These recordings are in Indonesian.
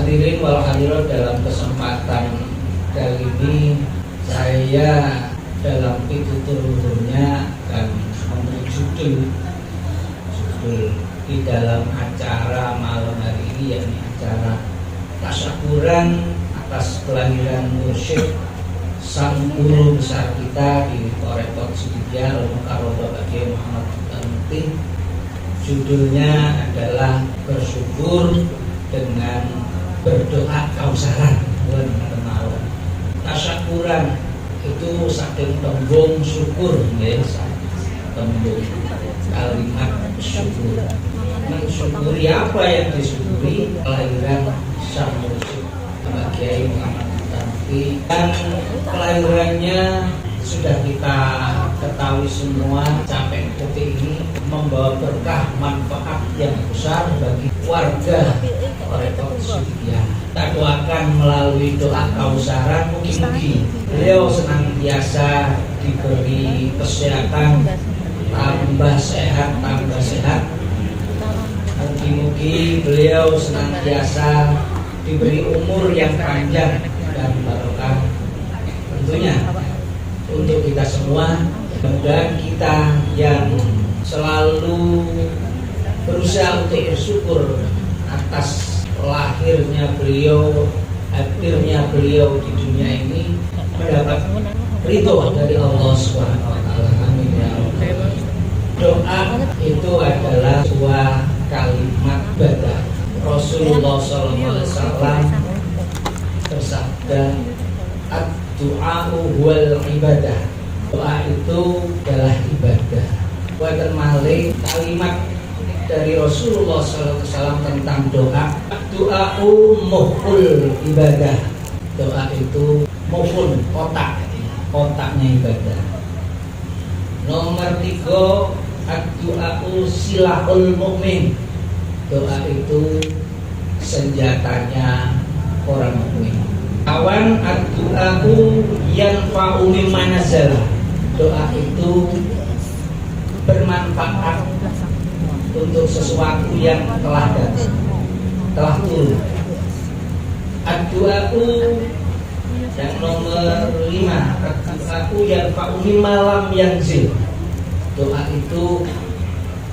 Hadirin wal hadirat, dalam kesempatan kali ini saya dalam pituturnya akan memberi judul di dalam acara malam hari ini, yakni acara tasyakuran atas kelahiran mursyid sang guru besar kita di Torekot Sidikiyah Al-Mukarrabah Kiai Muhammad Mutin. Judulnya adalah bersyukur dengan berdoa kausaran. Tasyakuran itu saking tembung syukur, tembung kalimat syukur. Mensyukuri apa yang disyukuri? Kelahiran sang mursyid Kiai Muhammad Mutin, dan kelahirannya sudah kita ketahui semua sampai detik ini membawa berkah manfaat yang besar bagi warga Torekot Sidikiyah. Kita doakan melalui doa kausaran, mugi-mugi beliau senantiasa diberi kesehatan, tambah sehat. Mugi-mugi beliau senantiasa diberi umur yang panjang dan barokah tentunya untuk kita semua. Dan kita yang selalu berusaha untuk bersyukur atas lahirnya beliau, hadirnya beliau di dunia ini, mendapat ridho dari Allah Subhanahu wa taala. Amin ya rabbal. Doa itu adalah sebuah kalimat ibadah. Rasulullah SAW bersabda, ad-du'a'u wal ibadah. Doa itu adalah ibadah. Buatan malik kalimat dari Rasulullah SAW tentang doa. Doa'u muhul ibadah. Doa itu muhul, otaknya ibadah. Nomor 3, ad-du'a'u silahul mu'min. Doa itu senjatanya orang mukmin. Kawan, ad-du'a'u yanfa'u mimma nazala. Doa itu bermanfaat untuk sesuatu yang telah datang, telah turun. Ad-du'a'u yang nomor 5, ad-du'a'u yanfa'u mimma lam yanzil. Doa itu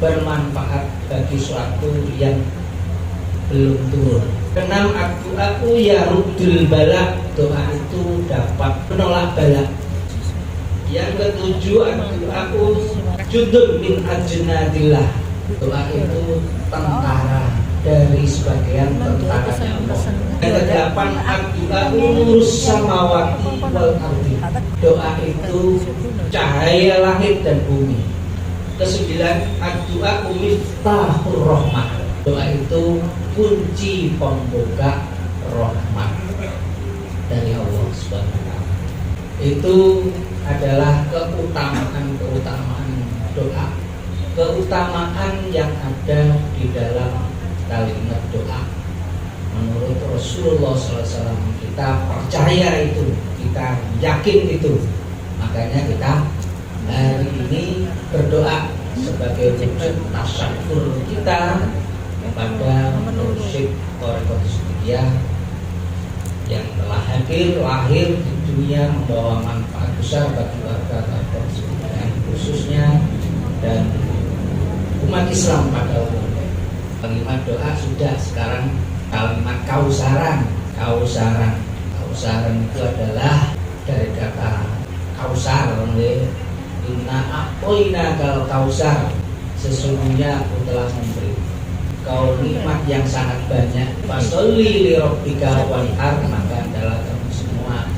bermanfaat bagi sesuatu yang belum turun. 6, ad-du'a'u yaruddul bala. Doa itu dapat menolak bala. Yang ke-7, ad-du'a'u jundun min ajnadillah. Doa itu tentara dari sebagian tentaranya Allah. Yang ke-8, ad-du'a'u nurus samawati wal ardi. Doa itu cahaya langit dan bumi. Ke-9, ad-du'a'u miftahur rahmah. Doa itu kunci pembuka rahmat dari Allah Subhanahu wa taala. Itu adalah keutamaan doa, keutamaan yang ada di dalam kalimat doa. Menurut Rasulullah SAW, kita percaya itu, kita yakin itu, makanya kita hari ini berdoa sebagai wujud tasyakur kita kepada mursyid Torekot Sidikiyah yang telah lahir di dunia, membawa manfaat besar bagi warga Torekot Sidikiyah khususnya dan umat Islam pada umumnya. Kalimat doa sudah, sekarang kalimat kausaran itu adalah dari kata kausar. Inna a'toina kal kausar, sesungguhnya aku telah memberi kau nikmat yang sangat banyak. Fasholli li rabbika wanhar, maka adalah kamu semua,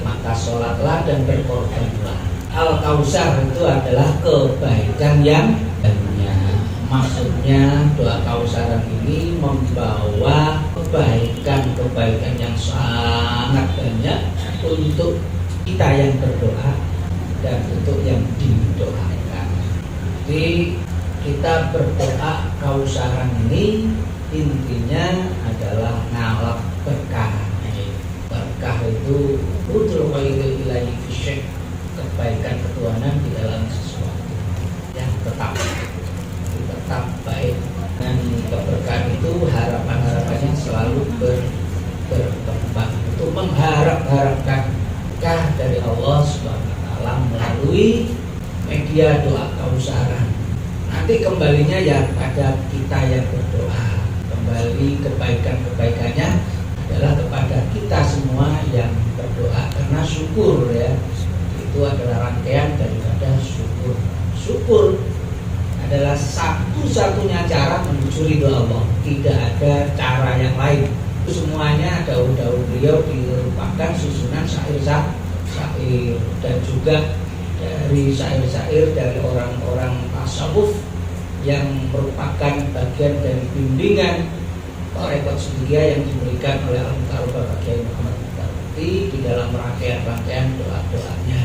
maka sholatlah dan berkorbanlah. Al-Kausar itu adalah kebaikan yang banyak. Maksudnya doa kausaran ini membawa kebaikan yang sangat banyak untuk kita yang berdoa dan untuk yang didoakan. Jadi kita berdoa kausaran ini intinya adalah ngalap berkah. Berkah itu udul khairi ilahi fisyek, kebaikan ketuhanan di dalam sesuatu yang tetap baik. Dan keberkahan itu harapan-harapannya selalu doa kausaran. Nanti kembalinya ya pada kita yang berdoa. Kembali kebaikan-kebaikannya adalah kepada kita semua yang berdoa, karena syukur ya itu adalah rangkaian daripada syukur. Syukur adalah satu-satunya cara menuju ridho Allah. Tidak ada cara yang lain. Semuanya daun-daun beliau dirupakan susunan syair-syair dan juga dari syair-syair dari orang-orang tasawuf yang merupakan bagian dari bimbingan tarekat Sufiya yang diberikan oleh Al-Mukarram Kiai Muhammad Mukarrati di dalam rangkaian doa-doanya.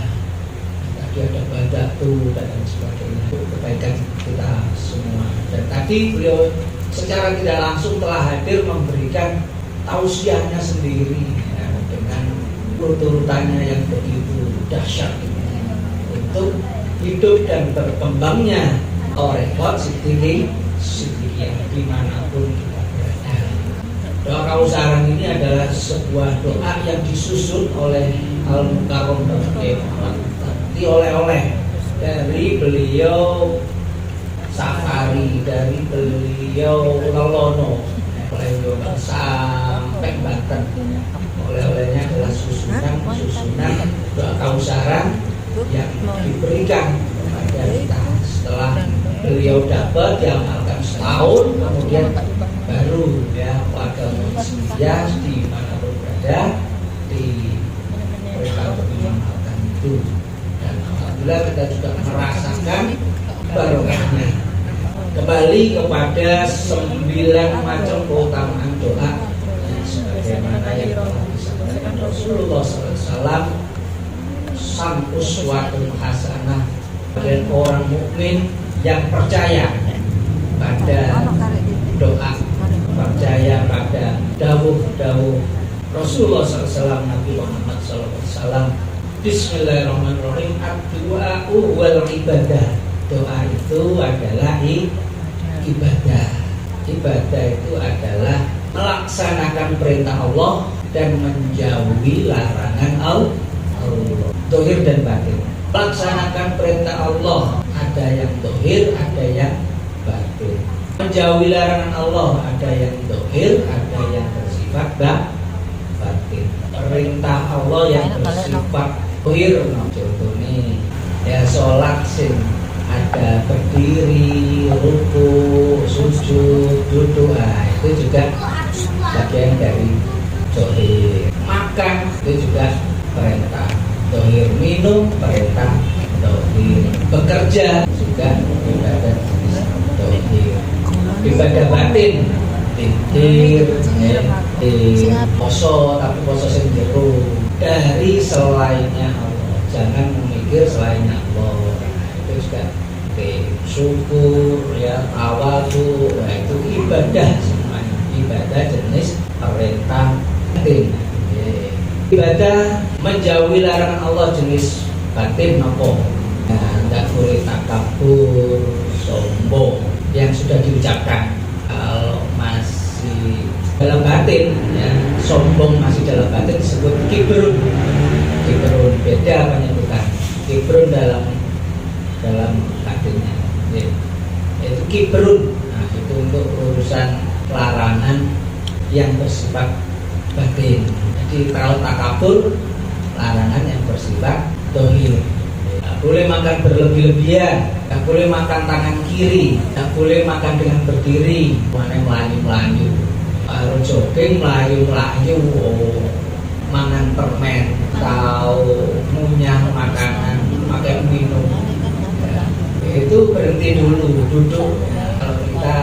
Tadi ada badatu dan lain sebagainya, kebaikan kita semua. Dan tadi beliau secara tidak langsung telah hadir memberikan tausiahnya sendiri ya, dengan urutannya yang begitu dahsyat untuk hidup dan berkembangnya tarekat Siddiqiyah dimanapun kita berada. Doa kausaran ini adalah sebuah doa yang disusun oleh Al-Mukarram Kiai Muhammad Mukarrati oleh-oleh dari beliau Safari, dari beliau Lolono, beliau sampai Banten. Oleh-olehnya adalah susunan doa kausaran yang diberikan kepada kita. Setelah beliau dapat diamalkan setahun, kemudian baru ya warga Muhammadiyah di mana berada di mereka mengamalkan itu. Dan alhamdulillah kita juga merasakan barokahnya. Kembali kepada 9 macam keutamaan doa sebagaimana yang telah disampaikan Rasulullah SAW, sang uswatun hasanah dan orang mukmin yang percaya pada doa, percaya pada dawuh-dawuh Rasulullah SAW, Nabi Muhammad SAW. Bismillahirrahmanirrahim. Ad-du'a wal ibadah. Doa itu adalah ibadah. Ibadah itu adalah melaksanakan perintah Allah dan menjauhi larangan Allah. Dohir dan batin. Melaksanakan perintah Allah, ada yang dohir, ada yang batin. Menjauhi larangan Allah, ada yang dohir, ada yang bersifat batin. Perintah Allah yang bersifat dohir, contohnya ya sholat sing ada berdiri, ruku, sujud, duduk, itu juga bagian dari dohir. Makan itu juga perintah dohir, minum perintah dohir, bekerja juga ibadah dohir. Ibadah batin titir, poso, tapi poso sendiri dari selainnya Allah. Jangan memikir selainnya Allah. Itu juga syukur ya, tawadu, itu ibadah semuanya. Ibadah jenis perintah batin. Ibadah menjauhi larangan Allah jenis batin apa? Tidak boleh takabur, sombong yang sudah diucapkan. Kalau masih dalam batin, ya, sombong masih dalam batin disebut kibrun. Kibrun beda penyebutan. Kibrun dalam batinnya, ya. Itu kibrun. Nah, itu untuk urusan larangan yang bersifat batin. Jadi kalau takabur, larangan yang bersifat dohir. Tidak boleh makan berlebih-lebihan, tidak boleh makan tangan kiri, tidak boleh makan dengan berdiri. Mana melayu-melayu, kalau jogging melayu-melayu, mangan permen, tahu ngunyah makanan, pakai minum. Ya, itu berhenti dulu, duduk. Kalau kita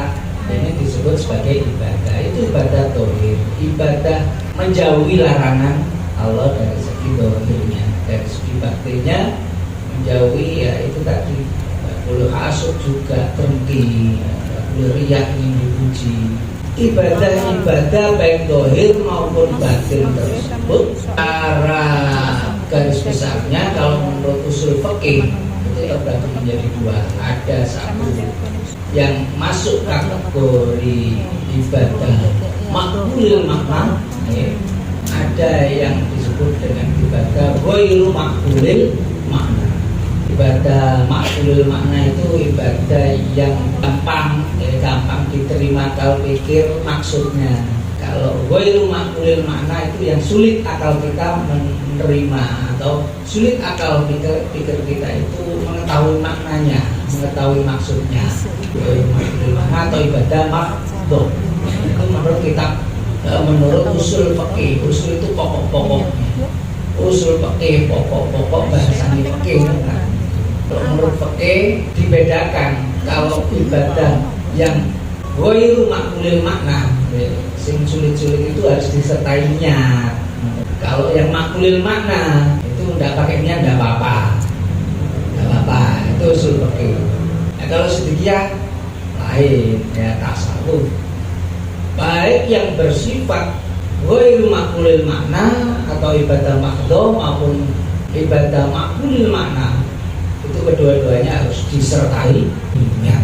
ini disebut sebagai ibadah, itu ibadah dohir, ibadah menjauhi larangan Allah dari segi dohirnya, dari segi batinnya menjauhi ya itu tadi. Tidak boleh hasud juga, berhenti, tidak boleh riak ingin dipuji. Ibadah-ibadah baik dohir maupun batin tersebut cara garis besarnya kalau menurut usul fikih itu terbagi menjadi dua. Ada satu yang masuk kategori ibadah makbul makna, ada yang disebut dengan ibadah ghairu makbulil makna, ibadah makulil makna itu ibadah yang gampang, gampang diterima kalau pikir maksudnya. Kalau ghairu makulil makna itu yang sulit akal kita menerima atau sulit akal pikir kita itu mengetahui maknanya, mengetahui maksudnya. Ghairu makulil makna atau ibadah makdoh itu menurut kitab, menurut usul fikih. Usul itu pokok-pokoknya. Usul fikih pokok-pokok bahasanya fikih. Kalau menurut fikih dibedakan kalau ibadah yang ghairu makulil makna, sing sulit-sulit itu harus disertai niat. Kalau yang makulil makna itu enggak pakai niat enggak apa-apa. Enggak apa-apa, itu usul fikih. Nah, kalau sedikit lain ya tasawuf. Baik yang bersifat ghairu makulil makna atau ibadah makdoh maupun ibadah makulil makna, itu kedua-duanya harus disertai niat.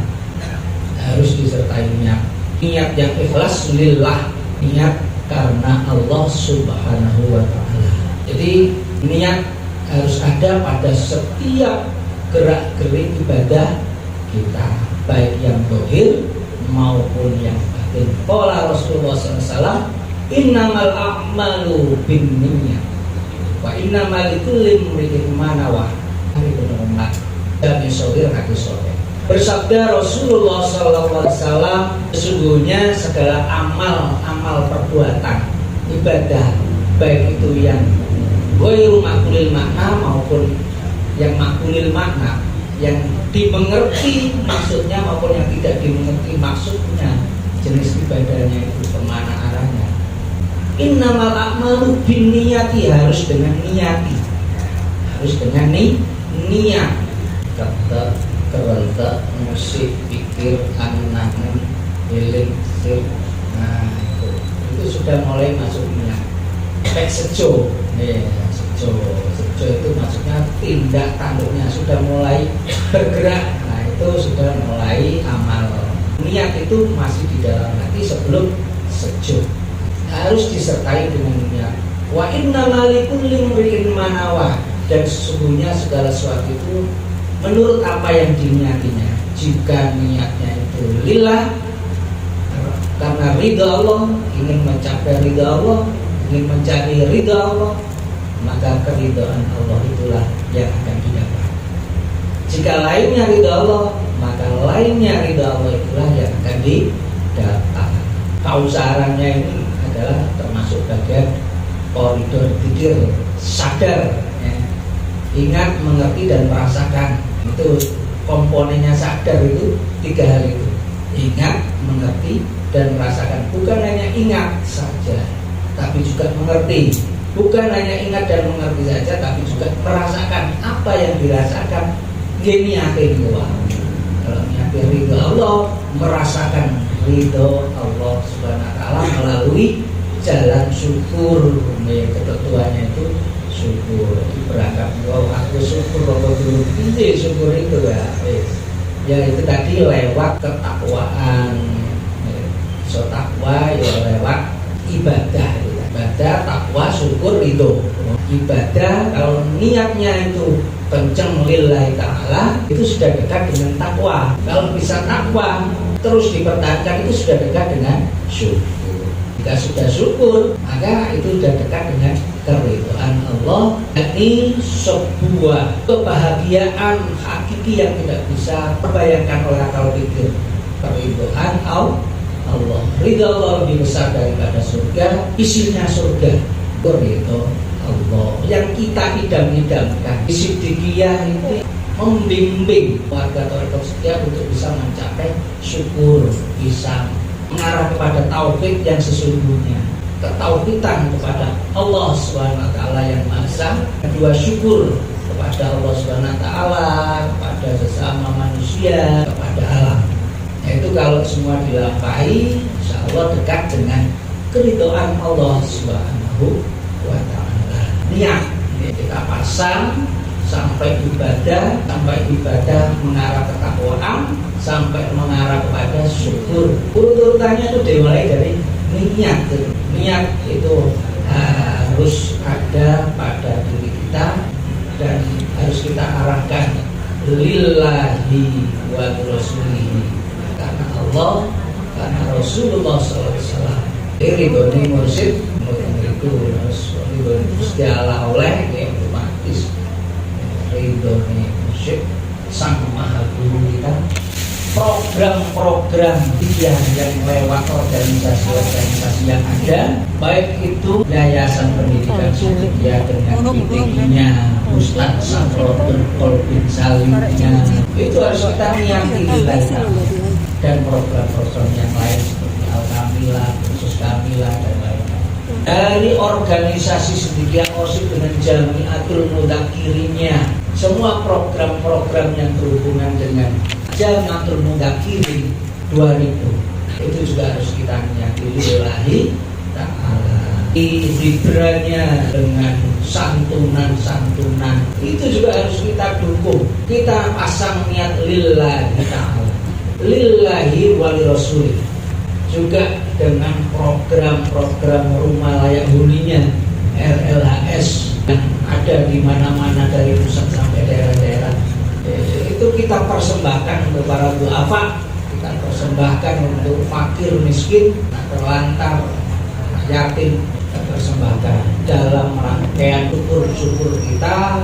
Harus disertai niat. Niat yang ikhlas lillah, niat karena Allah Subhanahu wa taala. Jadi niat harus ada pada setiap gerak-gerik ibadah kita, baik yang zahir maupun yang batin. Qala Rasulullah sallallahu alaihi wasallam, innamal a'malu binniyat wa innamal likulli imrin ma nawa. Hari benar dari sahih hadis sahih. Bersabda Rasulullah SAW, sesungguhnya segala amal perbuatan ibadah, baik itu yang ghairu makulil makna maupun yang makulil makna, yang dimengerti maksudnya maupun yang tidak dimengerti maksudnya, jenis ibadahnya itu kemana arahnya. Innamal a'malu binniyati, harus dengan niati, harus dengan niat. Kata kerentak musik pikir anangan eling sir. Nah itu sudah mulai masuknya pek sejo ya, sejo itu maksudnya tindak tanduknya sudah mulai bergerak. Nah itu sudah mulai amal. Niat itu masih di dalam hati sebelum sejo, harus disertai dengan niat. Wa innamal likulli imrin ma nawa, dan sesungguhnya segala sesuatu itu menurut apa yang diniatinya. Jika niatnya itu lillah, karena ridha Allah, ingin mencapai ridha Allah, ingin mencari ridha Allah, maka keridhaan Allah itulah yang akan didapat. Jika lainnya ridha Allah, maka lainnya ridha Allah itulah yang akan didapat. Kausarannya ini adalah termasuk bagian koridor pikir sadar ya. Ingat, mengerti, dan merasakan. Itu komponennya sadar itu tiga hal itu. Ingat, mengerti, dan merasakan. Bukan hanya ingat saja, tapi juga mengerti. Bukan hanya ingat dan mengerti saja, tapi juga merasakan apa yang dirasakan. Gini akhirnya kalau niatnya ridho Allah, merasakan ridho Allah Subhanahu wa taala melalui jalan syukur. Ketentuannya itu syukur. Berangkat aku syukur apa dulu ini syukur itu ya itu tadi lewat ketakwaan. So takwa ya lewat ibadah, takwa, syukur itu. Ibadah kalau niatnya itu kenceng lillahi ta'ala, itu sudah dekat dengan takwa. Kalau bisa takwa terus dipertahankan, itu sudah dekat dengan syukur. Jika sudah syukur, maka itu sudah dekat dengan keridhaan Allah. Ini sebuah kebahagiaan hakiki yang tidak bisa terbayangkan oleh akal pikir. Keridhaan Allah, ridha Allah lebih besar daripada surga, isinya surga. Ridho Allah yang kita idam-idamkan. Siddiqiyah ini membimbing warga tarekat setiap untuk bisa mencapai syukur, bisa mengarah kepada tauhid yang sesungguhnya, ketauhidan kepada Allah Subhanahu wa taala yang Maha Esa. Kedua, syukur kepada Allah Subhanahu wa taala, kepada sesama manusia, kepada alam. Itu kalau semua dilampaui, insyaallah dekat dengan keridhaan Allah Subhanahu wa taala. Niat kita pasang sampai ibadah mengarah ke takwaan, sampai mengarah kepada syukur. Urutannya itu dimulai dari niat. Niat itu harus ada pada diri kita dan harus kita arahkan lillahi wa rasulihi, karena Allah, karena Rasulullah SAW. Ridhone mursyid itu ridhone Gusti Allah oleh ya otomatis ridhone mursyid sang maha guru kita. Program-program yang lewat organisasi-organisasi yang ada, baik itu Yayasan Pendidikan Syariah dengan ITI-nya, Ustadz Safrodin Kolbin Salimnya, itu harus kita meyakini dan program-program yang lain seperti Al-Kamilah, Khusus Kamilah dan lain-lain. Dari organisasi sedikit OSIS dengan Jamiatul Mudzakirinnya, semua program-program yang berhubungan dengan Jamiatul Mudzakirin 2000 itu juga harus kita meyakini lillahi ta'ala. Libranya dengan santunan-santunan itu juga harus kita dukung. Kita pasang niat lillahi ta'ala, lillahi wali rasul, juga dengan program-program rumah layak huninya RLHS yang ada di mana-mana dari pusat sampai daerah-daerah. Itu kita persembahkan untuk para duafa, kita persembahkan untuk fakir miskin, terlantar, yatim, kita persembahkan dalam rangkaian syukur kita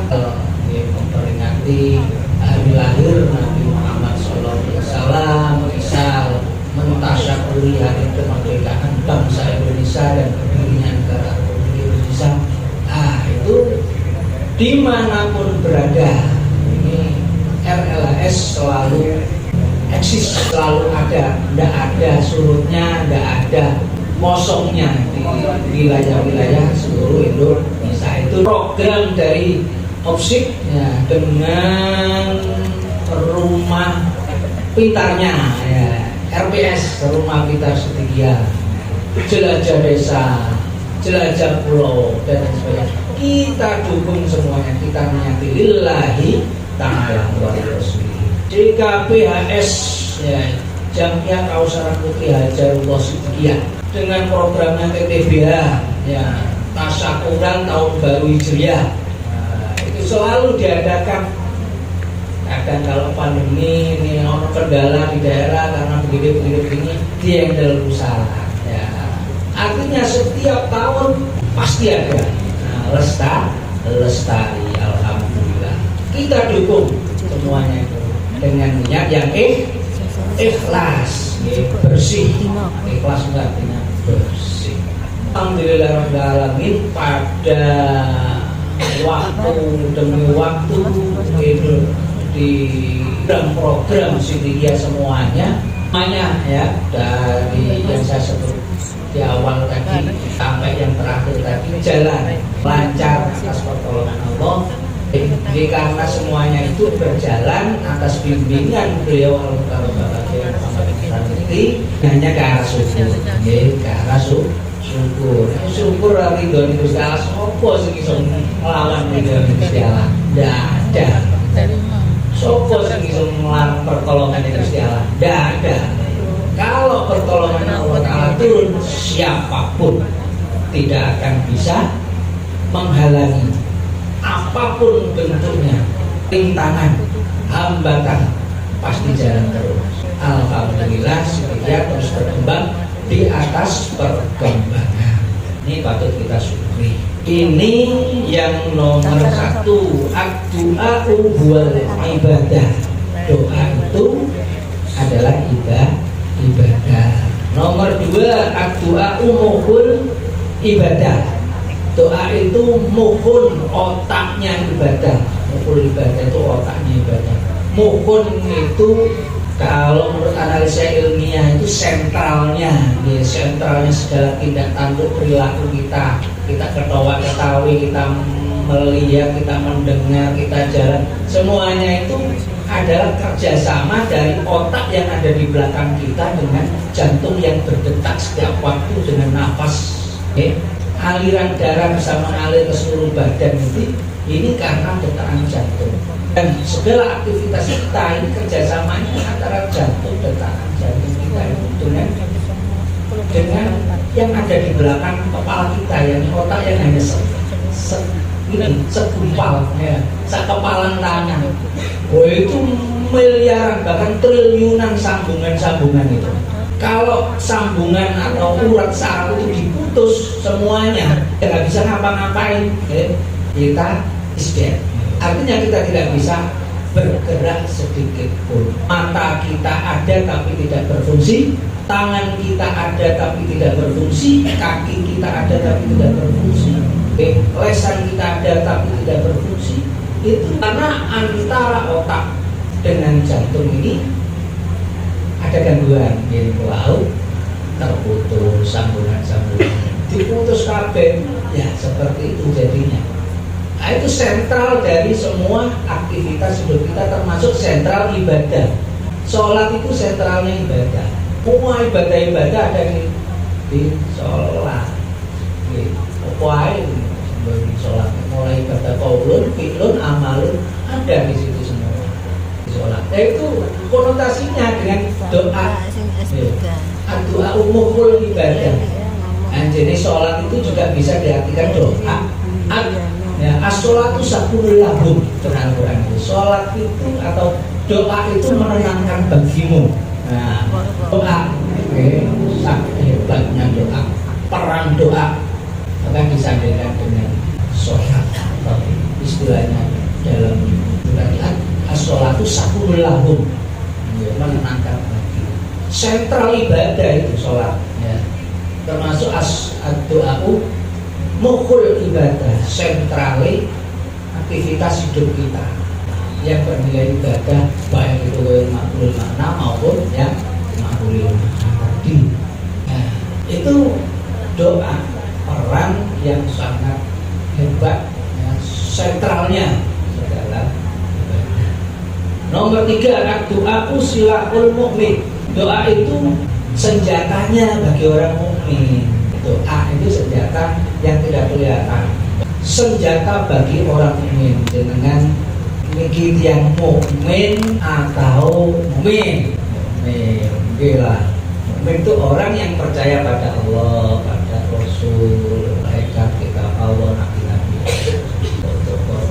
memperingati hari lahir Nabi Muhammad SAW, misal mentasyakuri hari kemerdekaan bangsa Indonesia dan berdirinya negara Republik Indonesia. Itu dimanapun berada, ini RLHS selalu eksis, selalu ada, tidak ada surutnya, tidak ada kosongnya di wilayah-wilayah seluruh Indonesia. Itu program dari OPSIK ya, dengan rumah pintarnya ya, RPS, rumah pintar setia, jelajah desa, jelajah pulau dan sebagainya. Kita dukung semuanya, kita meyakini lillahi ta'ala wa rasulihi. JKPHS ya, Jamiah Kausaran Putri Hajarullah Sidikiyah dengan programnya TTBH ya, Tasyakuran Tahun Baru Hijriah. Itu selalu diadakan. Kadang kalau pandemi ini ono kendala di daerah karena begitu ini dihandle usaha ya. Artinya setiap tahun pasti ada. Lestari, alhamdulillah. Kita dukung semuanya itu dengan niat yang ikhlas, bersih. Ikhlas artinya bersih. Alhamdulillahirrahmanirrahim, pada waktu demi waktu itu di program Sidikiyah semuanya ya, dari yang saya sebut di awal tadi sampai yang terakhir tadi jalan lancar atas pertolongan Allah. Jadi karena semuanya itu berjalan atas bimbingan beliau Al-Mukarram Bapak Kiai Muhammad Iqbal, hanya ke arah syukur, ke arah syukur ridho Gusti Allah. Sopo sing iso melawan ridho Gusti Allah? Tidak ada. Sopo sing iso melawan pertolongan Gusti Allah? Tidak ada. Kalau pertolongan Allah Ta'ala turun, siapapun tidak akan bisa menghalangi apapun bentuknya, rintangan, hambatan, pasti jalan terus. Alhamdulillah Sidikiyah terus berkembang di atas perkembangan. Ini patut kita syukuri. Ini yang nomor satu, ad-du'a'u huwal ibadah. Doa itu adalah ibadah. Nomor dua, ad-du'a'u mukhul ibadah. Doa itu mukhul, otaknya ibadah. Mukhul ibadah itu otaknya ibadah. Mukhul itu kalau menurut analisa ilmiah itu sentralnya segala tindak tanduk perilaku kita. Kita ketawa-ketawi, kita melihat, kita mendengar, kita jalan, semuanya itu adalah kerjasama dari otak yang ada di belakang kita dengan jantung yang berdetak setiap waktu dengan nafas. Aliran darah bisa mengalir ke seluruh badan ini karena detakan jantung. Dan segala aktivitas kita ini kerjasamanya antara jantung, detakan jantung kita itu dengan yang ada di belakang kepala kita, yang otak yang hanya ini segumpal ya, sekepalan tangan. Oh itu miliaran bahkan triliunan sambungan-sambungan itu. Kalau sambungan atau urat saraf itu diputus semuanya, nggak bisa ngapa-ngapain, ya, kita is dead. Artinya kita tidak bisa bergerak sedikit pun. Mata kita ada tapi tidak berfungsi, tangan kita ada tapi tidak berfungsi, kaki kita ada tapi tidak berfungsi, lesan kita ada tapi tidak berfungsi. Itu karena antara otak dengan jantung ini ada gangguan, yaitu laut terputus sambungan-sambungan, diputus kabel, ya seperti itu jadinya. Nah, itu sentral dari semua aktivitas hidup kita, termasuk sentral ibadah. Sholat itu sentralnya ibadah. Semua ibadah-ibadah ada di sholat. Apa di sholat? Mulai ibadah qaulun, fi'lun, amalun ada di situ semua. Di sholat. Itu konotasinya dengan doa. Doa umumul ibadah. Jadi sholat itu juga bisa diartikan doa. Ya, as-sholatu sakunul lahum, Al-Quran itu. Sholat itu atau doa itu menenangkan bagimu. Nah, doa, hebatnya doa, perang doa, akan disandingkan dengan sholat. Istilahnya dalam Quran, as-sholatu sakunul lahum, menenangkan bagimu. Sentral ibadah itu sholat, ya. Termasuk doa mukhul ibadah, sentrali aktivitas hidup kita yang bernilai ibadah, baik itu makrul makna maupun yang makrul tadi. Nah, itu doa peran yang sangat hebat, ya, sentralnya dalam ibadah. Nomor 3, doa silahul mukmin. Doa itu senjatanya bagi orang mukmin. Doa itu senjata yang tidak kelihatan, senjata bagi orang mukmin. Dengan mikir yang mukmin atau mukmin, gila. Mukmin itu orang yang percaya pada Allah, pada Rasul, malaikat, kitab Allah, nabi-nabi.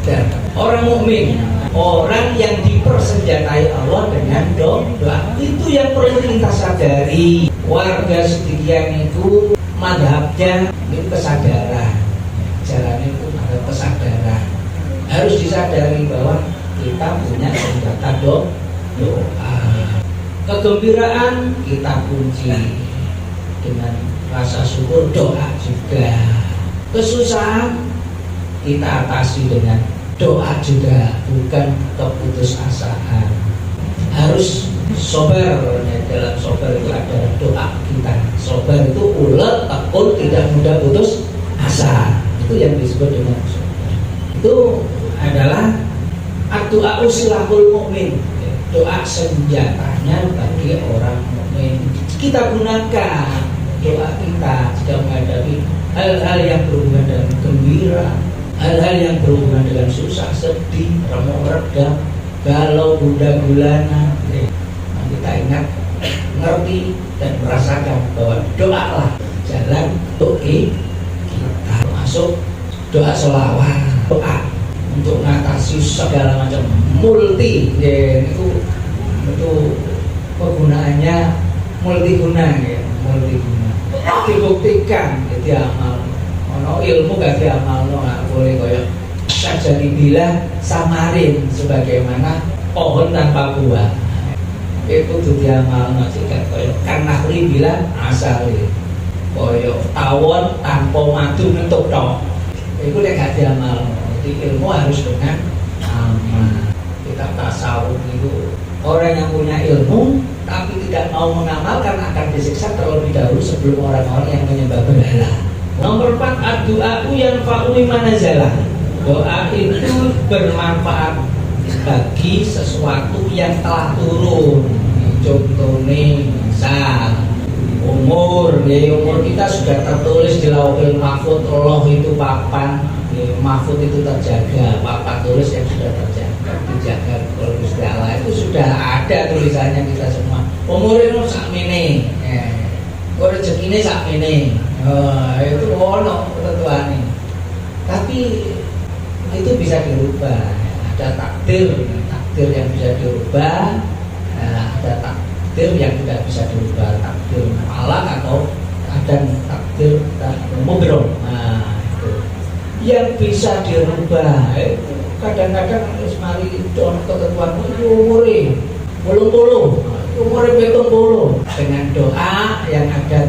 Dan orang mukmin, orang yang dipersenjatai Allah dengan doa. Itu yang perlu kita sadari. Warga sedemikian itu madhabnya itu kesadaran, jalan itu ada kesadaran. Harus disadari bahwa kita punya senjata doa. Kegembiraan kita kunci dengan rasa syukur, doa juga. Kesusahan kita atasi dengan doa juga, bukan keputusasaan. Harus sober, dalam sober itu ada doa kita. Sober itu ulet, tekun, tidak mudah putus asa. Itu yang disebut dengan sober. Itu adalah doa silahul mukmin, doa senjatanya bagi orang mukmin. Kita gunakan doa kita jika menghadapi hal-hal yang berhubungan dengan gembira, hal-hal yang berhubungan dengan susah, sedih, remuk redam, galau, gundah gulana. Kita ingat, ngerti dan merasakan bahwa doa lah jalan doa kita, masuk doa sholawat, doa untuk mengatasi segala macam multi, ya, itu penggunaannya multiguna, ya, multiguna. Dibuktikan, jadi amal, ono ilmu gak diamal, nggak boleh koyok saja dibilang samarin sebagaimana pohon tanpa buah. Itu tuh diamal nasihat koyok kan Nahri bilang asali koyok tawon tanpa madu mentuk dong. Itu dia gak diamal. Jadi ilmu harus dengan amal. Kita tasawuf itu orang yang punya ilmu tapi tidak mau mengamalkan akan disiksa terlebih dahulu sebelum orang-orang yang menyembah berhala. Nomor 4, doa yang fa'ui manazalah. Doa itu bermanfaat bagi sesuatu yang telah turun. Contohnya misal umur, ya, umur kita sudah tertulis di lauhul mahfud. Allah itu papan, ya, mahfud itu terjaga, papan tulis yang sudah terjaga, dijaga oleh Gusti Allah. Itu sudah ada tulisannya kita semua. Umur itu sakmene, rezekine sakmene, itu ono ketentuane. Tapi itu bisa dirubah. Ada takdir yang bisa dirubah, ada takdir yang tidak bisa dirubah, takdir mu'allaq atau ada takdir mubrok. Nah, itu yang bisa dirubah. Kadang-kadang harus mari don ketentuan umure 80, umure 70 dengan doa yang ada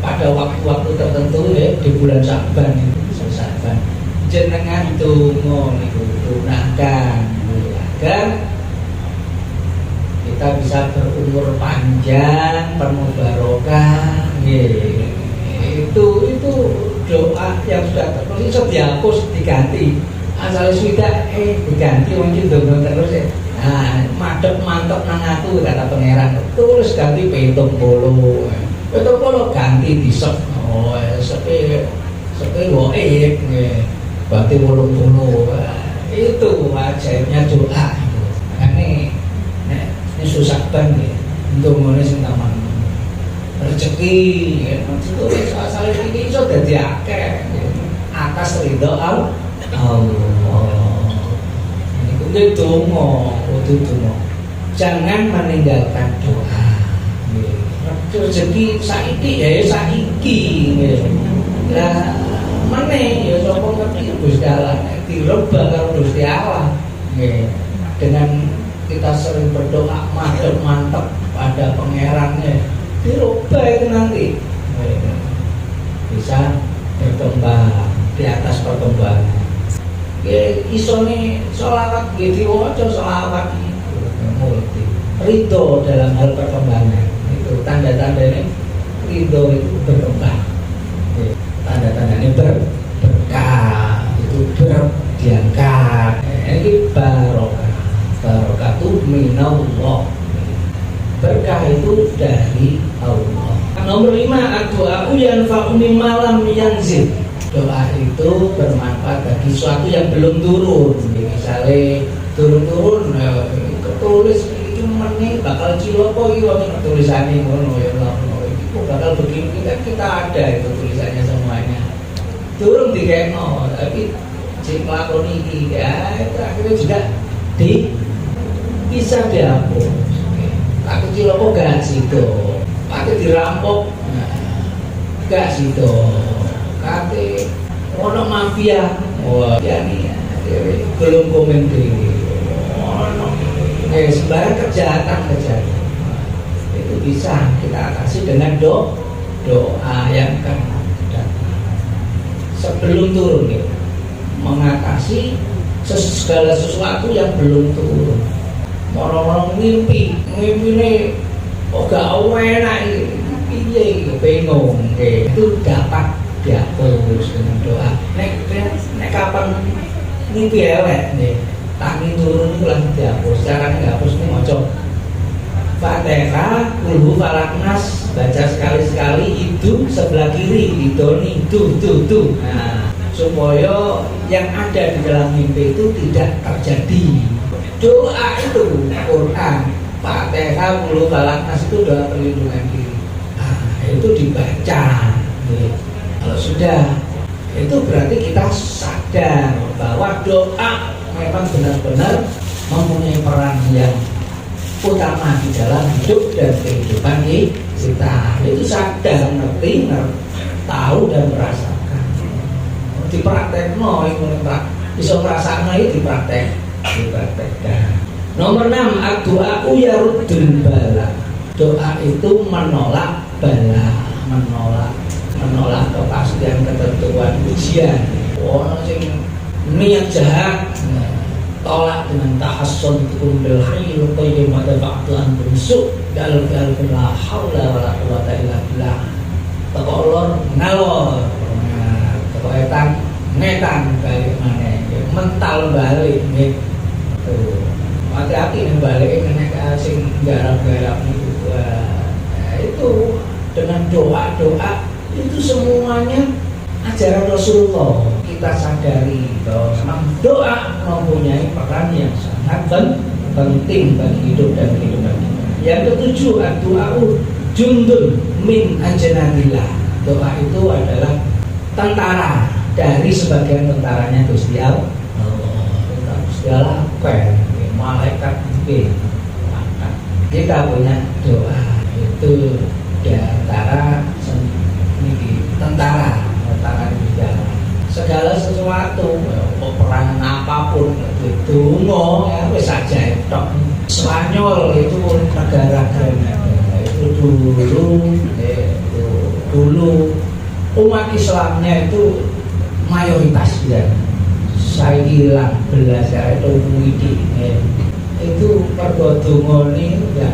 pada waktu-waktu tertentu di bulan Sa'ban itu Sa'ban. Jenengan donga niku gunakan agar kita bisa berumur panjang, penuh barokah. Itu doa yang sudah tertulis iso dihapus diganti. Asal sudah diganti mungkin donga terus ya. Nah, madhep mantep nang aku kata pangeran. Terus ganti 70. 70 ganti disep. Oh, sepe wae nggih. Berarti 80. Itu ajaibnya doa. Makanya ini susah banget untuk menulis tentang rezeki. Itu asal ini iso dadi akeh atas ridho Allah. Ini donga. Jangan meninggalkan doa. Rezeki saiki ya saiki. Lah meneh ya sapa ngerti Gusti Allah dirubah karo Gusti Allah. Nggih. Dengan kita sering berdoa mantep pada pangerannya dirubah itu nanti bisa berkembang di atas perkembangan. Isone sholawat diwaca sholawat itu multi ridho dalam hal perkembangan. Itu tanda-tandanya ridho itu berkembang. Tanda-tandanya berkah itu diangkat. Ini barokah itu minallah. Berkah itu dari Allah. Nomor 5, doa yanfa'u mimma lam yanzil. Doa itu bermanfaat bagi sesuatu yang belum turun. Misalnya turun ketulis ini meneh bakal ciloko iki wong tulisane ngono ya Allah. Itu bakal begini kan kita ada itu tulisannya semuanya. Turun dikeno tapi sing nglakoni iki ya itu akhirnya juga bisa dihapus. Aku ciloko gak situ. Pakai dirampok gak situ. Kate ono mafia, wah yani belum komen diri. Sebarang kejahatan itu bisa kita atasi dengan doa yang akan datang sebelum turun ya. Mengatasi segala sesuatu yang belum turun. Orang-orang mimpi ini gak enak piye bingung itu dapat dihapus dengan doa. Nek kapan mimpi elek nih tangi turun itu langsung dihapus. Caranya dihapus nih maca Fatihah, Qul Falaq Nas, baca sekali-sekali itu sebelah kiri itu. Nah, supaya yang ada di dalam mimpi itu tidak terjadi. Doa itu Quran, Fatihah, Qul Falaq Nas itu doa perlindungan diri. Nah, itu dibaca. Kalau sudah itu berarti kita sadar bahwa doa memang benar-benar mempunyai peran yang utama di dalam hidup dan kehidupan kita. Itu sadar, ngerti, tahu dan merasakan. Dipraktekno itu bisa merasakan itu dipraktekkan. Nomor 6, doa yaruddul bala. Doa itu menolak bala, menolak kepastian ketentuan ujian. Orang sing niat jahat tolak dengan tahassun bil hayyul qayyum wa ba'dan busuk dal la haula wala quwata illa billah. Tekolor ngalor. Teko ngetan balik maneh. Mental balik nggih. Tuh. Hati-hati nek balik nek sing garap-garap niku. Itu dengan doa itu semuanya ajaran Rasulullah. Kita sadari bahwa doa mempunyai peran yang sangat penting bagi hidup dan kehidupan kita. Yang ketujuh, doa jundun min ajnadillah. Doa itu adalah tentara dari sebagian tentaranya Gusti Allah. segala apa malaikat mungkin. Kita punya doa itu diantara tentara di dalam segala sesuatu, peperangan apapun itu ya wis saja itu. Spanyol itu negara Granada itu dulu umat Islamnya itu mayoritas ya. Saya hilang belajar itu widi itu pergodongone ya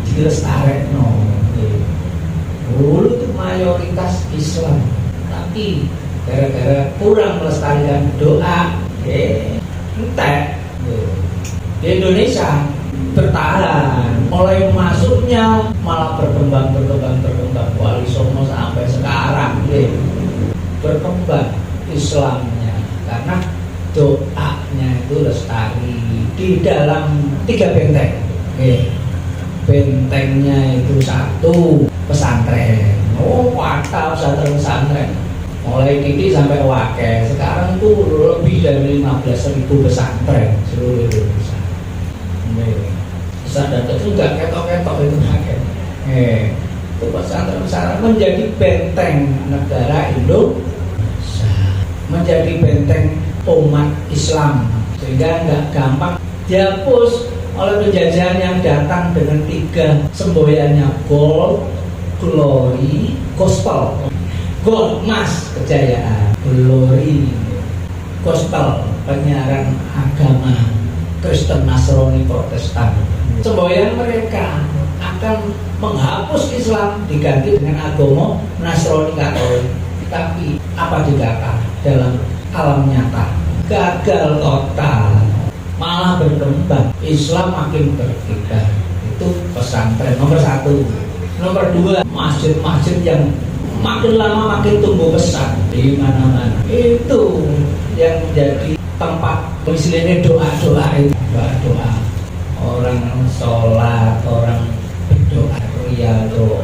dilestarekno. Dulu itu mayoritas Islam, tapi gara-gara kurang melestarikan doa, entek di Indonesia bertahan. Mulai masuknya malah berkembang Wali Songo sampai sekarang berkembang Islamnya karena doanya itu lestari di dalam 3 benteng. Bentengnya itu 1 pesantren. Wadah pesantren mulai titik sampai wakil. Sekarang itu lebih dari 15.000 pesantren seluruh Indonesia. Pesantren itu enggak ketok-ketok itu wakil. Itu pesantren menjadi benteng negara Indonesia, menjadi benteng umat Islam, sehingga enggak gampang dihapus oleh penjajahan yang datang dengan 3 semboyannya: gold, glory, gospel. Gold, emas, kejayaan; glory, gospel, penyiaran agama Kristen, Nasrani, Protestan. Semboyan mereka akan menghapus Islam diganti dengan agama Nasrani, Katolik. Tapi apa dikata dalam alam nyata? Gagal total, malah berkembang. Islam makin berkembang. Itu pesantren nomor 1. Nomor 2, masjid-masjid yang makin lama makin tumbuh besar di mana-mana. Itu yang menjadi tempat istilahnya doa-doa. Orang sholat, orang berdoa,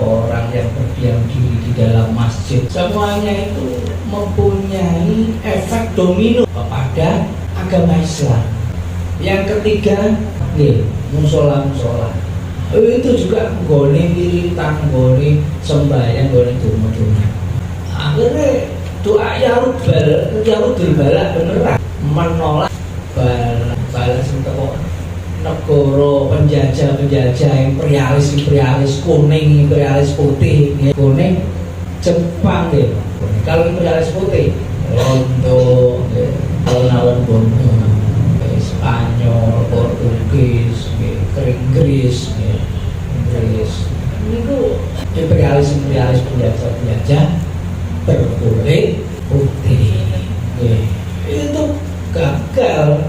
orang yang berdiam diri di dalam masjid, semuanya itu mempunyai efek domino kepada agama Islam. Yang ketiga, musola. Itu juga gone wiritan, gone sembahyang, gone donga. Akhirnya doa yarudul balak beneran menolak balas untuk negara penjajah imperialis kuning, imperialis putih. Kuning Jepang kalau imperialis putih Londo, alun-alun Bondo, Spanyol, Portugis, Inggris. Itu imperialis penjajah berkulit putih. Itu gagal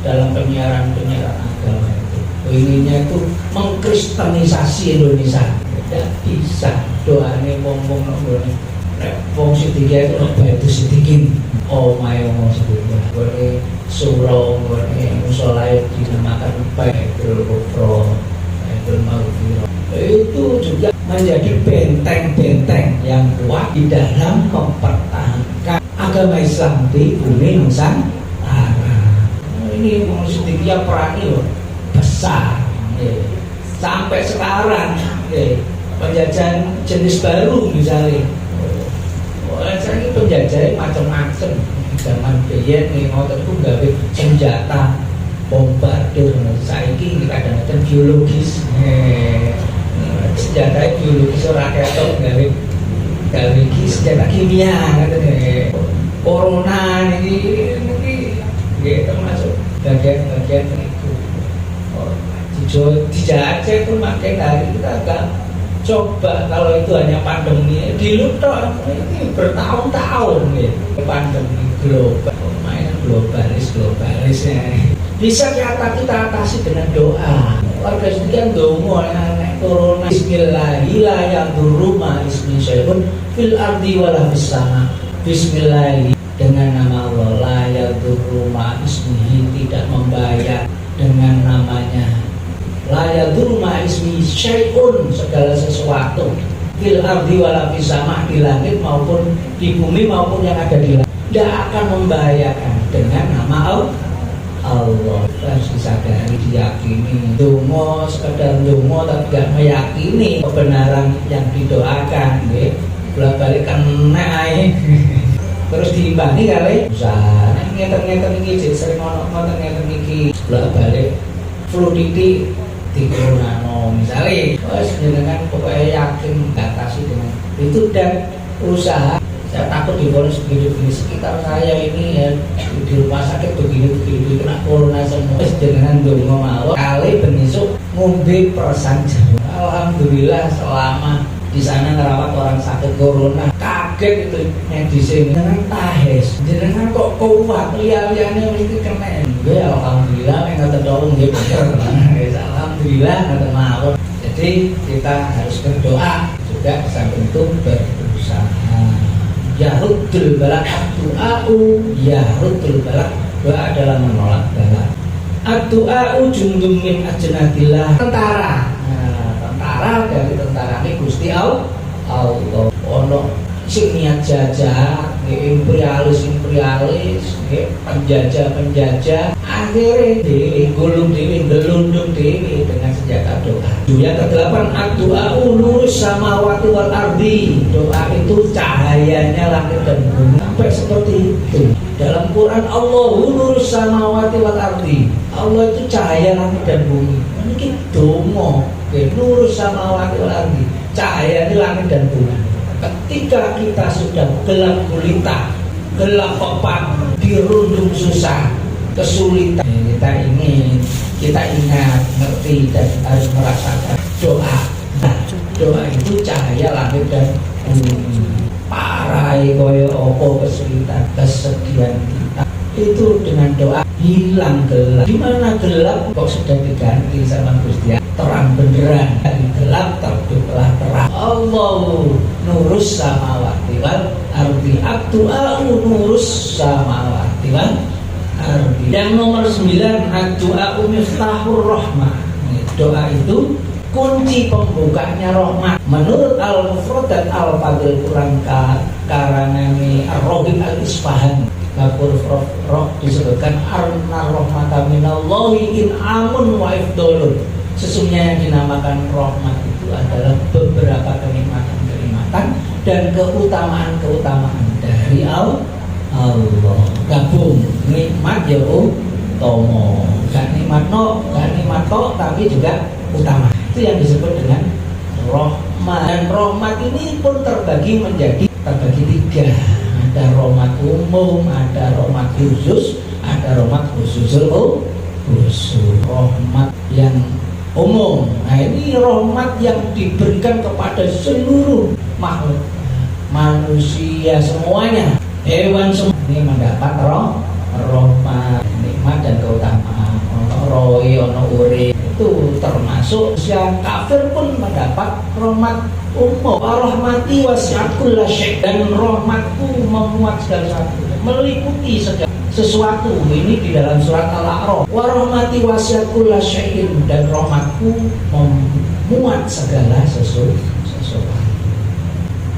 dalam penyiaran agama itu. Inginnya itu mengkristenisasi Indonesia. Tidak bisa. Doanya ngomong wong Sidiki itu itu Sidiki. Oh mayo Sidiki. Boleh surau, boleh musola dinamakan Baitul Kufro, Baitul Maghfirah. Itu juga menjadi benteng-benteng yang kuat di dalam mempertahankan agama Islam di bumi Nusantara. Ini sedikit perannya besar. Sampai sekarang penjajahan jenis baru misalnya. Saya ini penjajah macam-macam. Zaman biyen ngoten ku gawe senjata bombardir. Saiki kadang-kadang biologis. Senjata biologis ora ketok gawe senjata kimia katanya. Corona ini termasuk bagian-bagian itu. Dijajah itu makin hari kita agak coba kalau itu hanya pandemi dilutok ini bertahun-tahun pandemi global, mainan globalis bisa kita atasi dengan doa. Warga sedikit dongo anak corona Bismillahirrahmanirrahim ismisyai'un fil ardi wala fis sama. Bismillah, dengan nama Allah, la yadurru ma ismihi, tidak membayar dengan namanya. La yadurru ma ismihi syai'un, segala sesuatu, fil ardi wala fis sama, di langit maupun di bumi maupun yang ada di langit, tidak akan membahayakan dengan nama Allah. Allah. Harus disadari, diyakini. Dongo sekedar dongo tapi gak meyakini kebenaran yang didoakan, bolak-balik kena ae. Terus diimbangi kali usaha. Ngeten-ngeten iki jek sering ono ngeten iki bolak-balik flu titik di coronano misalnya. Wes jenengan pokoknya yakin batasi dengan itu dan usaha. Saya takut divonis begini-begini sekitar saya ini ya di rumah sakit begini-begini kena corona semua. Dengan dongo mawon kali benisuk ngombe persan jamu. Alhamdulillah selama di sana ngerawat orang sakit corona kaget itu medis dengan tahes jenengan kok kuat liane mesti kena. Ya alhamdulillah enggak terdorong gitu. Alhamdulillah enggak mawon. Jadi kita harus berdoa juga sambil itu berusaha. Yaruddul balak ad-du'a'u yaruddul balak. Doa adalah menolak balak. Ad-du'a'u jundum min ajnadillah. Tentara. Tentara dari tentara ini Gusti Allah. Ono sing niat jajah, imperialis, penjajah, akhirnya gulung dewi, gelundung dewi dengan senjata doa. Yang ke-8 ad-du'a'u nurus samawati wal ardi. Doa itu cahayanya langit dan bumi. Sampai seperti itu. Dalam Quran Allahu nurus samawati wal ardi. Allah itu cahaya langit dan bumi. Ini dongo. Nurus samawati wal ardi. Cahayanya langit dan bumi. Ketika kita sudah gelap gulita, gelap pepat, dirundung susah, kesulitan, kita ingat, ngerti dan harus merasakan doa. Nah, doa itu cahaya langit dan bumi. Parai koyo opo kesulitan, kesedihan kita itu dengan doa hilang gelap. Di mana gelap kok sudah diganti sama Gusti Allah? Terang beneran, dari gelap terbitlah terang. Allahu nurus samawati wal ardi. Ad-du'a'u nurus samawati wal ardi. Yang nomor 9 ad-du'a'u miftahur rahmah. Doa itu kunci pembukanya rahmat. Menurut Al-Mufrad dan Al-Fadil Quran karangane Ar-Rohib Al-Isfahani, Gafur Roh disebutkan arna rahmata minallahi in amun wa ifdolun. Sesungguhnya yang dinamakan rahmat itu adalah beberapa kenikmatan-kenikmatan dan keutamaan-keutamaan dari Allah. Gabung nikmat ya tomo, gak nikmat no, tapi juga utama. Itu yang disebut dengan rahmat. Dan rahmat ini pun terbagi 3. Ada rahmat umum, ada rahmat khusus, ada rahmat khusus. Rahmat yang umum. Nah ini rahmat yang diberikan kepada seluruh makhluk, manusia semuanya, hewan semua ini mendapat rahmat, nikmat dan keutamaan. Ono rohi, ono uri, itu termasuk yang kafir pun mendapat rahmat umum. Rahmati wasi'at kulla syai', dan rahmatku memuat segala sesuatu, meliputi segala sesuatu. Ini di dalam surat Al-A'raf. Wa rahmati wasi'at kulla syai'in, dan rahmatku memuat segala sesuatu,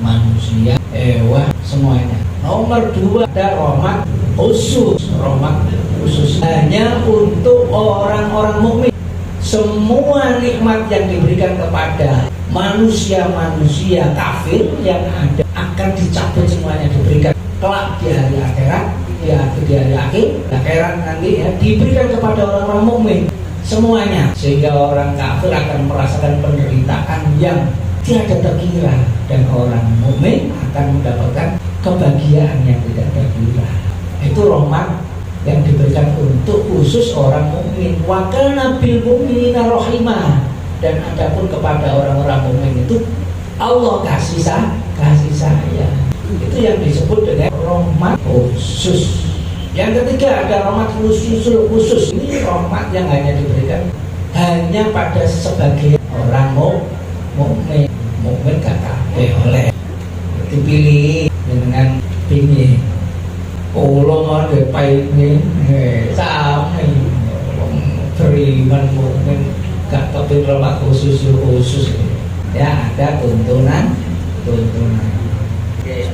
manusia, hewan, semuanya. Nomor 2 ada rahmat khusus. Rahmat khusus hanya untuk orang-orang mukmin. Semua nikmat yang diberikan kepada manusia-manusia kafir yang ada akan dicabut semuanya, diberikan kelak di hari akhirat. Di hari akhirat nanti ya, diberikan kepada orang-orang mukmin semuanya, sehingga orang kafir akan merasakan penderitaan yang tiada terkira, dan orang mukmin akan mendapatkan kebahagiaan yang tidak terkira. Itu rahmat yang diberikan untuk khusus orang mukmin. Wa kana bil mu'minina rahimah, dan adapun kepada orang-orang mukmin itu Allah kasih sayang. Itu yang disebut dengan rahmat khusus. Yang ketiga ada rahmat khusus. Ini rahmat yang hanya diberikan hanya pada sebagian orang mukmin. Mukmin kata oleh dipilih dengan pingin. Kalau mau dipaingi, sama beriman mukmin gak kepilih rahmat khusus. Ya ada tuntunan.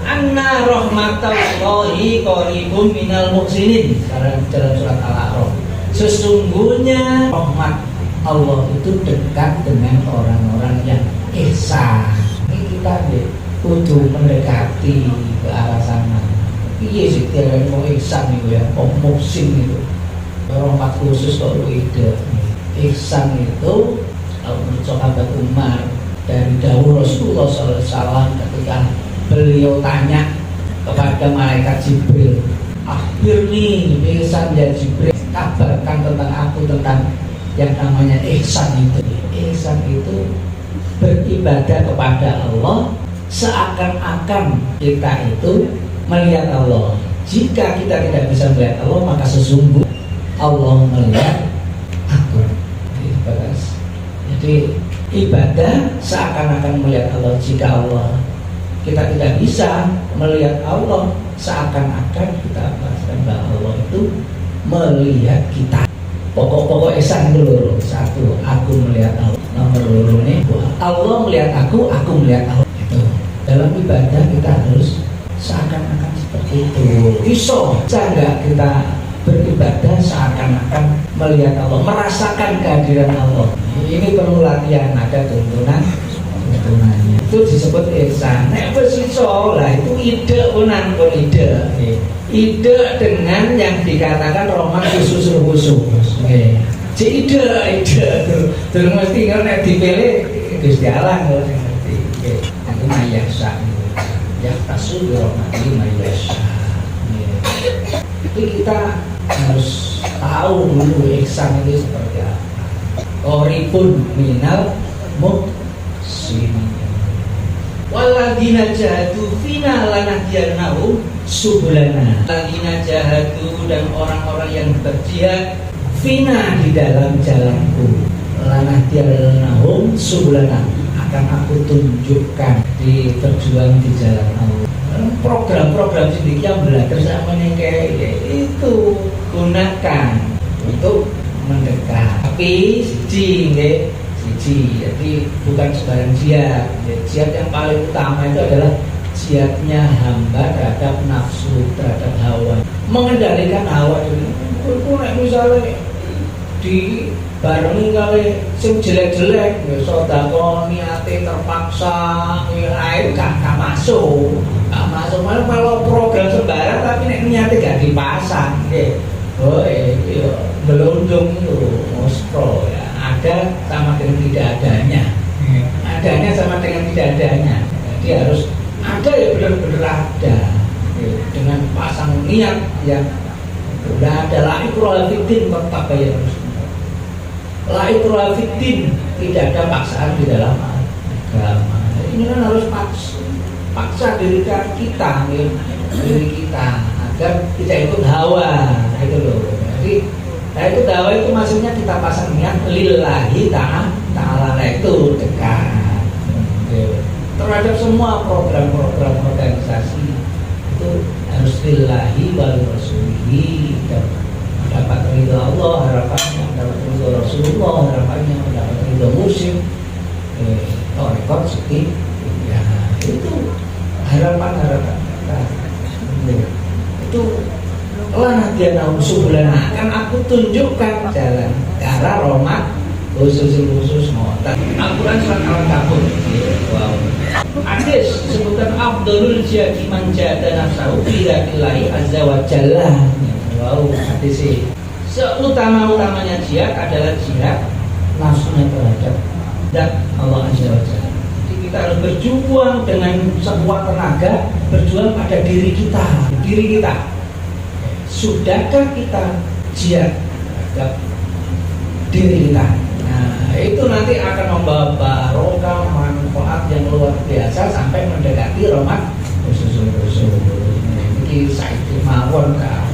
Anna rahmatallahi qaribun minal muhsinin, dalam surat Al-A'raf. Sesungguhnya rahmat Allah itu dekat dengan orang-orang yang ihsan. Ini kita kudu mendekati ke arah sana. Iya sih, tiada mau ihsan itu ya, kok musim itu. Rahmat khusus kok ide. Ihsan itu kalau menurut sahabat Umar dari dahulu Rasulullah SAW ketika beliau tanya kepada malaikat Jibril, akhirnya ihsan ya Jibril, kabarkan tentang aku tentang yang namanya ihsan itu. Ihsan itu beribadah kepada Allah seakan-akan kita itu melihat Allah. Jika kita tidak bisa melihat Allah, maka sesungguhnya Allah melihat aku. Jadi ibadah seakan-akan melihat Allah. Jika Allah kita tidak bisa melihat Allah, seakan-akan kita merasakan bahwa Allah itu melihat kita. Pokok-pokok ihsan dulu. Satu, aku melihat Allah. Nomor dua ini, Allah melihat aku melihat Allah. Itu dalam ibadah kita harus seakan-akan seperti itu. Bisa enggak kita beribadah seakan-akan melihat Allah, merasakan kehadiran Allah. Ini perlu latihan, ada tuntunannya. Itu disebut ihsan. Nek wis iso lah itu ide unan pun ide. Ide dengan yang dikatakan rahmat khusus. Nggih. Cek ide terus mesti kan nek dipilih Gusti Allah kok sing ngerti. Nggih. Aku mayasa. Ya tasul rahmati mayasa. Jadi kita harus tahu dulu ihsan itu seperti apa. Qoribun minal muhsinin. Waladina jahadu fina lanahdiyannahum subulana. Waladina jahadu, dan orang-orang yang berjihad fina, di dalam jalanku, lanahdiyannahum subulana, akan aku tunjukkan di berjuang di jalan Allah. Program-program sedikit yang belajar sama nih kayak itu gunakan untuk mendekat. Tapi siji, jadi bukan sembarang jihad. Jihad yang paling utama itu adalah jihadnya hamba terhadap nafsu, terhadap hawa, mengendalikan hawa itu. Misalnya di barengi kali sing jelek-jelek, ya sedekah niate terpaksa, ya itu gak masuk. Gak masuk. Malah kalau program sembarang tapi nek niate gak dipasang, nggih. Oh, belundung itu mospro ya. Ada sama dengan tidak adanya. Adanya sama dengan tidak adanya. Jadi harus ada ya, benar-benar ada. Dengan pasang niat yang udah ada laikul fitin tetap bayar harus. Laikul fitin, tidak ada paksaan di dalam agama. Ini kan harus paksa diri kita agar tidak ikut hawa, itu loh. Jadi itu hawa itu maksudnya kita pasang niat lillahi ta'ala, itu dekat terhadap semua program-program organisasi itu harus lillahi wal rasulihi, dapat ridho Allah harapannya, dapat ridho Rasulullah harapannya, dapat ridho musim rekod seperti ya, itu harapan kita. Itu lanahdiyannahum subulana, akan aku tunjukkan jalan ke arah rahmat khusus ngoten. Al-Quran surat Al-Ankabut. Wow. Hadis disebutkan afdhalul jihadi man jahada nafsahu fi dzatillahi azza wa jalla. Wow, hadis ini. Seutama-utamanya jihad adalah jihad nafsunya terhadap zat Allah azza wa jalla. Jadi kita harus berjuang dengan sekuat tenaga, berjuang pada diri kita. Sudahkah kita jihad terhadap diri kita? Nah, itu nanti akan membawa barokah, manfaat yang luar biasa sampai mendekati rahmat khusus. Ini Said mawon ka.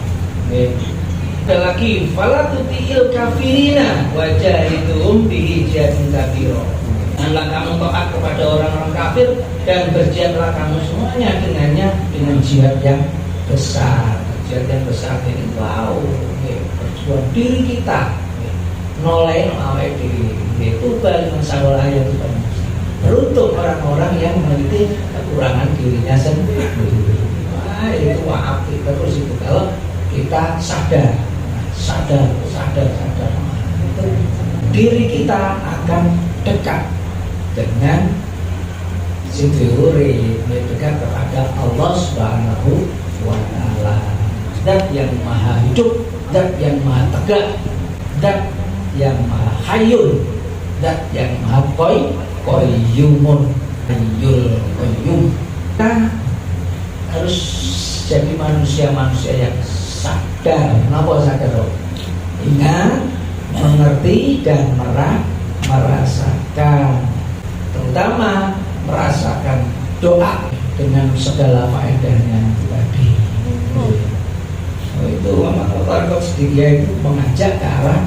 Lagi fala tuti'il kafirina wajahidhum bihi jihadun kabira. Janganlah kamu taat kepada orang-orang kafir dan berjihadlah kamu semuanya dengannya dengan jihad yang besar. Jihad yang besar ini berjuang diri kita. Nolain awal diri itu balik masalah yang kita beruntung orang-orang yang memiliki kekurangan dirinya sendiri. Wah, itu api terus itu kalau kita sadar sadar. Itu diri kita akan dekat dengan siduri, dekat kepada Allah Subhanahu wa Ta'ala, zat yang maha hidup, zat yang maha tegak, zat yang maha hayyun, zat yang maha qayyumun, qayyum. Kita harus jadi manusia-manusia yang sadar. Kenapa sadar? Ingat, mengerti dan merasakan, terutama merasakan doa dengan segala faedahnya tadi. Itu Tarekat Sidikiyah itu mengajak ke arah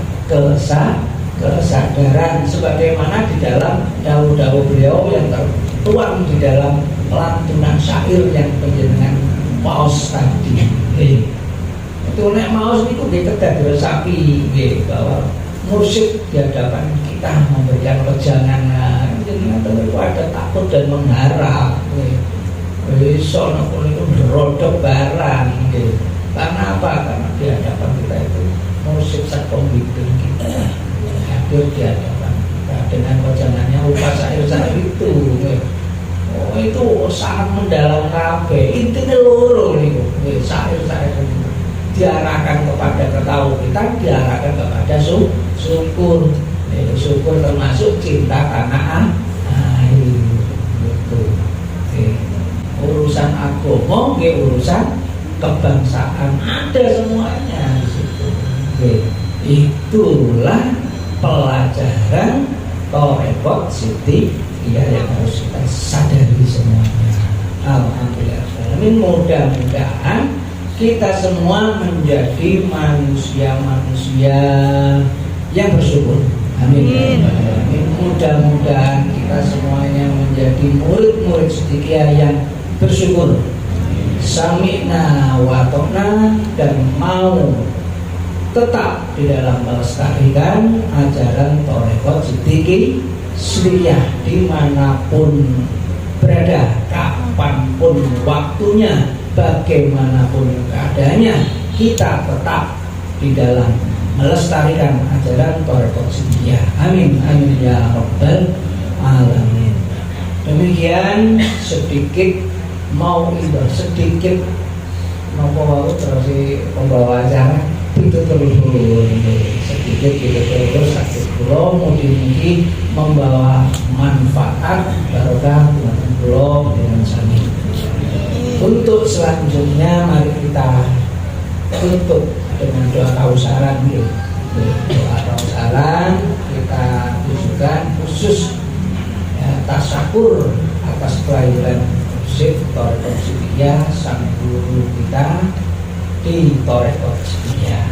kesadaran, sebagaimana di dalam dawuh-dawuh beliau yang tertuang di dalam lantunan syair yang penjenengan paus tadi. Itu nek maos niku nggih kedah sapi nggih, bahwa musik di hadapan kita memberikan wejangan. Jenengan itu ada takut dan mengharap. Iso napa niku ndrodok barang nggih. Karena apa? Karena di hadapan kita itu musik sak pembimbing kita hadir di hadapan kita dengan wejangannya rupa syair-syair itu. Oh, itu sangat mendalam kabeh. Intine loro niku. Syair-syair diarahkan kepada ketauhidan, diarahkan kepada syukur. Syukur termasuk cinta tanah air. Urusan agama, urusan kebangsaan, ada semuanya di situ. Itulah pelajaran Tarekat Sidikiyah yang harus kita sadari semuanya. Alhamdulillah. Mudah-mudahan kita semua menjadi manusia-manusia yang bersyukur. Amin. Mudah-mudahan kita semuanya menjadi murid-murid Sidikiyah yang bersyukur. Sami'na wa ta'na, dan mau tetap di dalam melestarikan ajaran Tarekat Sidikiyah dimanapun berada, kapanpun waktunya, bagaimanapun keadaannya, kita tetap di dalam melestarikan ajaran Tarekat Sidikiyah. Amin, amin ya rabbal alamin. Demikian sedikit sedikit nopo terus pembawa acara itu terus sedikit sakit pulau mugi-mugi membawa manfaat barokah buat pulau dengan sami. Untuk selanjutnya mari kita tutup dengan doa kausaran gitu. Doa kausaran kita tujukan khusus ya, tasyakur atas kelahiran Tarekat Sidikiyah sang guru kita di Tarekat Sidikiyah.